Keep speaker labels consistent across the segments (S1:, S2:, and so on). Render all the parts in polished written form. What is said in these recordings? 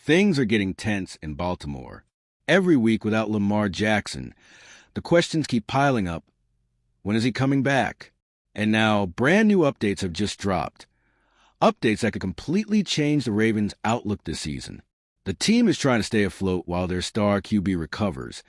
S1: Things are getting tense in Baltimore. Every week without Lamar Jackson, the questions keep piling up. When is he coming back? And now, brand new updates have just dropped. Updates that could completely change the Ravens' outlook this season. The team is trying to stay afloat while their star QB recovers.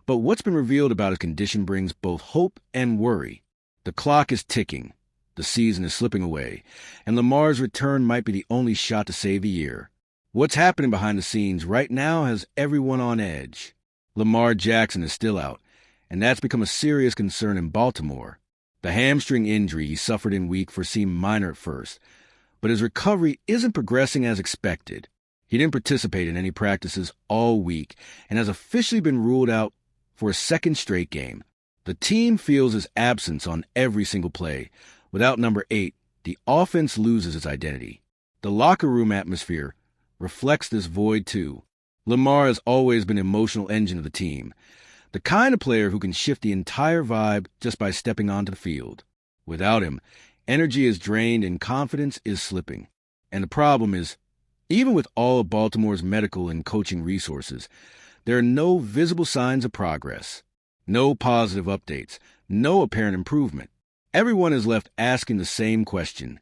S1: But what's been revealed about his condition brings both hope and worry. The clock is ticking. The season is slipping away. And Lamar's return might be the only shot to save the year. What's happening behind the scenes right now has everyone on edge. Lamar Jackson is still out, and that's become a serious concern in Baltimore. The hamstring injury he suffered in Week 4 seemed minor at first, but his recovery isn't progressing as expected. He didn't participate in any practices all week and has officially been ruled out for a second straight game. The team feels his absence on every single play. Without number 8, the offense loses its identity. The locker room atmosphere reflects this void too. Lamar has always been the emotional engine of the team, the kind of player who can shift the entire vibe just by stepping onto the field. Without him, energy is drained and confidence is slipping. And the problem is, even with all of Baltimore's medical and coaching resources, there are no visible signs of progress, no positive updates, no apparent improvement. Everyone is left asking the same question: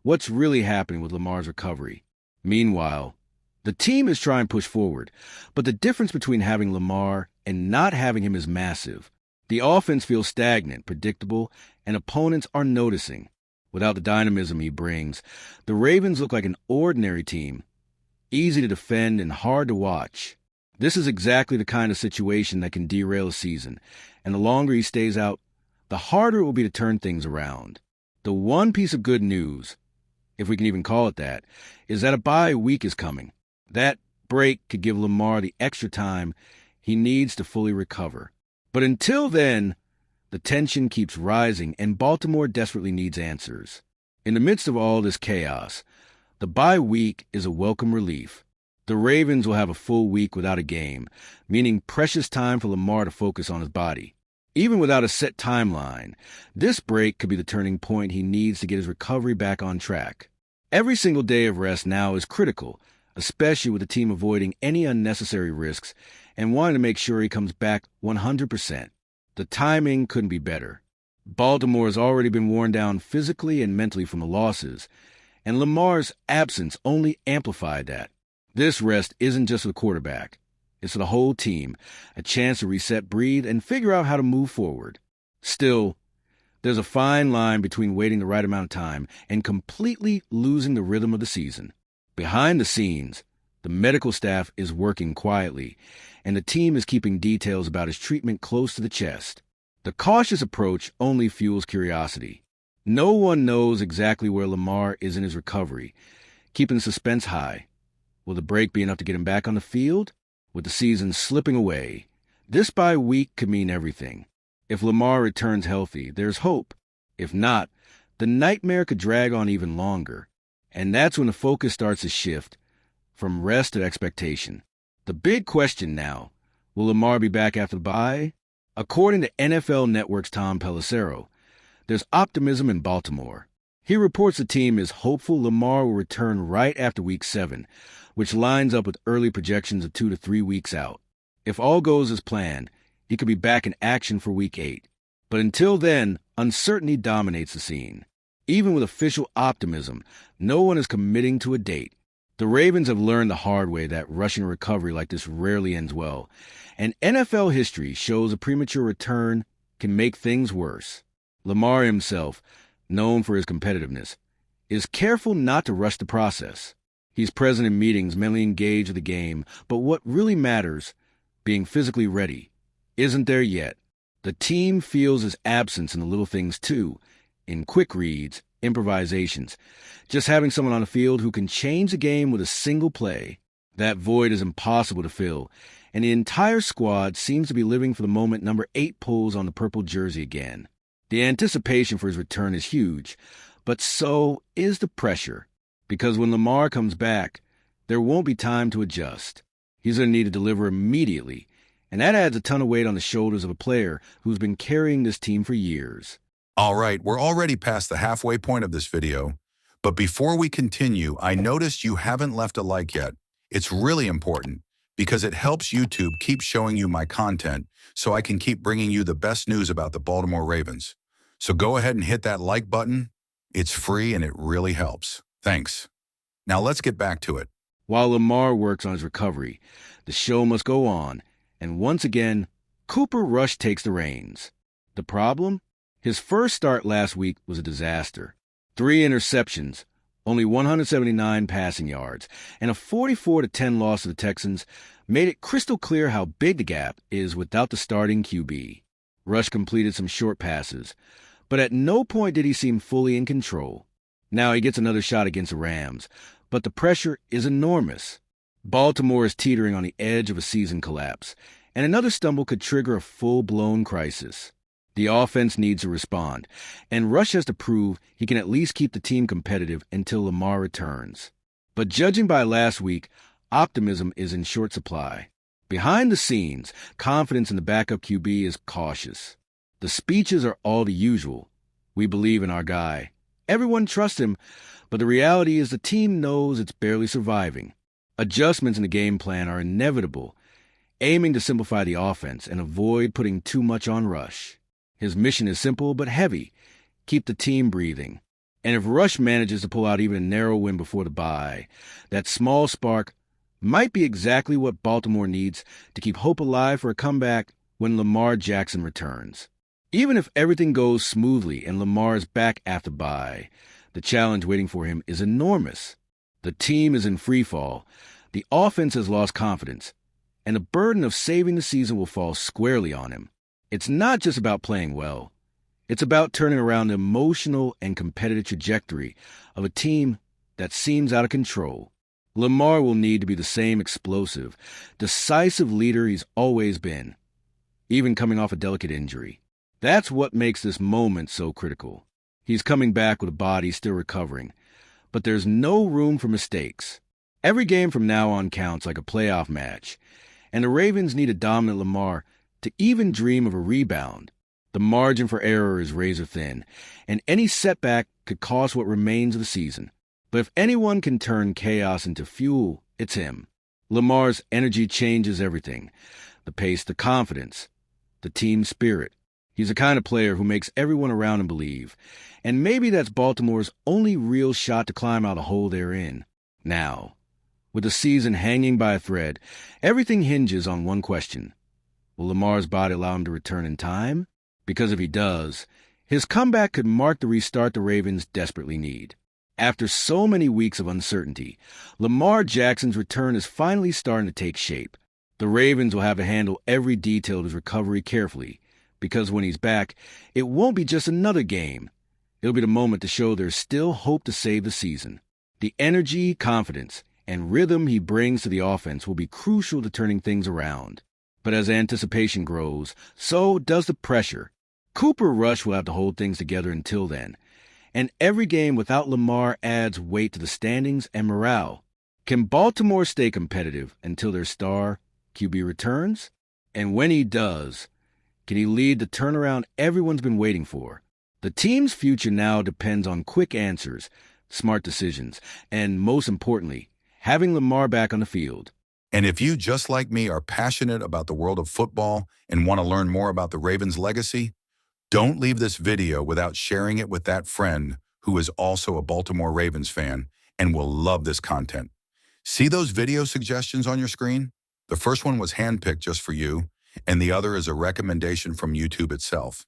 S1: what's really happening with Lamar's recovery? Meanwhile, the team is trying to push forward, but the difference between having Lamar and not having him is massive. The offense feels stagnant, predictable, and opponents are noticing. Without the dynamism he brings, the Ravens look like an ordinary team, easy to defend and hard to watch. This is exactly the kind of situation that can derail a season, and the longer he stays out, the harder it will be to turn things around. The one piece of good news, if we can even call it that, is that a bye week is coming. That break could give Lamar the extra time he needs to fully recover. But until then, the tension keeps rising and Baltimore desperately needs answers. In the midst of all this chaos, the bye week is a welcome relief. The Ravens will have a full week without a game, meaning precious time for Lamar to focus on his body. Even without a set timeline, this break could be the turning point he needs to get his recovery back on track. Every single day of rest now is critical, especially with the team avoiding any unnecessary risks and wanting to make sure he comes back 100%. The timing couldn't be better. Baltimore has already been worn down physically and mentally from the losses, and Lamar's absence only amplified that. This rest isn't just for the quarterback. It's for the whole team, a chance to reset, breathe, and figure out how to move forward. Still, there's a fine line between waiting the right amount of time and completely losing the rhythm of the season. Behind the scenes, the medical staff is working quietly, and the team is keeping details about his treatment close to the chest. The cautious approach only fuels curiosity. No one knows exactly where Lamar is in his recovery, keeping suspense high. Will the break be enough to get him back on the field? With the season slipping away, this bye week could mean everything. If Lamar returns healthy, there's hope. If not, the nightmare could drag on even longer. And that's when the focus starts to shift from rest to expectation. The big question now, will Lamar be back after the bye? According to NFL Network's Tom Pelissero, there's optimism in Baltimore. He reports the team is hopeful Lamar will return right after Week 7, which lines up with early projections of 2 to 3 weeks out. If all goes as planned, he could be back in action for Week 8. But until then, uncertainty dominates the scene. Even with official optimism, no one is committing to a date. The Ravens have learned the hard way that rushing a recovery like this rarely ends well, and NFL history shows a premature return can make things worse. Lamar himself, known for his competitiveness, is careful not to rush the process. He's present in meetings, mentally engaged with the game, but what really matters, being physically ready, isn't there yet. The team feels his absence in the little things too, in quick reads, improvisations, just having someone on the field who can change the game with a single play. That void is impossible to fill, and the entire squad seems to be living for the moment number 8 pulls on the purple jersey again. The anticipation for his return is huge, but so is the pressure. Because when Lamar comes back, there won't be time to adjust. He's going to need to deliver immediately, and that adds a ton of weight on the shoulders of a player who's been carrying this team for years.
S2: All right, we're already past the halfway point of this video, but before we continue, I noticed you haven't left a like yet. It's really important because it helps YouTube keep showing you my content so I can keep bringing you the best news about the Baltimore Ravens. So go ahead and hit that like button. It's free and it really helps. Thanks. Now let's get back to it.
S1: While Lamar works on his recovery, the show must go on, and once again, Cooper Rush takes the reins. The problem? His first start last week was a disaster. 3 interceptions, only 179 passing yards, and a 44-10 loss to the Texans made it crystal clear how big the gap is without the starting QB. Rush completed some short passes, but at no point did he seem fully in control. Now he gets another shot against the Rams, but the pressure is enormous. Baltimore is teetering on the edge of a season collapse, and another stumble could trigger a full-blown crisis. The offense needs to respond, and Rush has to prove he can at least keep the team competitive until Lamar returns. But judging by last week, optimism is in short supply. Behind the scenes, confidence in the backup QB is cautious. The speeches are all the usual. We believe in our guy. Everyone trusts him, but the reality is the team knows it's barely surviving. Adjustments in the game plan are inevitable, aiming to simplify the offense and avoid putting too much on Rush. His mission is simple but heavy: keep the team breathing. And if Rush manages to pull out even a narrow win before the bye, that small spark might be exactly what Baltimore needs to keep hope alive for a comeback when Lamar Jackson returns. Even if everything goes smoothly and Lamar is back after bye, the challenge waiting for him is enormous. The team is in freefall, the offense has lost confidence, and the burden of saving the season will fall squarely on him. It's not just about playing well. It's about turning around the emotional and competitive trajectory of a team that seems out of control. Lamar will need to be the same explosive, decisive leader he's always been, even coming off a delicate injury. That's what makes this moment so critical. He's coming back with a body still recovering, but there's no room for mistakes. Every game from now on counts like a playoff match, and the Ravens need a dominant Lamar to even dream of a rebound. The margin for error is razor thin, and any setback could cost what remains of the season. But if anyone can turn chaos into fuel, it's him. Lamar's energy changes everything: the pace, the confidence, the team spirit. He's the kind of player who makes everyone around him believe, and maybe that's Baltimore's only real shot to climb out of the hole they're in. Now, with the season hanging by a thread, everything hinges on one question: will Lamar's body allow him to return in time? Because if he does, his comeback could mark the restart the Ravens desperately need. After so many weeks of uncertainty, Lamar Jackson's return is finally starting to take shape. The Ravens will have to handle every detail of his recovery carefully, because when he's back, it won't be just another game. It'll be the moment to show there's still hope to save the season. The energy, confidence, and rhythm he brings to the offense will be crucial to turning things around. But as anticipation grows, so does the pressure. Cooper Rush will have to hold things together until then, and every game without Lamar adds weight to the standings and morale. Can Baltimore stay competitive until their star QB returns? And when he does, can he lead the turnaround everyone's been waiting for? The team's future now depends on quick answers, smart decisions, and most importantly, having Lamar back on the field.
S2: And if you, just like me, are passionate about the world of football and want to learn more about the Ravens' legacy, don't leave this video without sharing it with that friend who is also a Baltimore Ravens fan and will love this content. See those video suggestions on your screen? The first one was handpicked just for you, and the other is a recommendation from YouTube itself.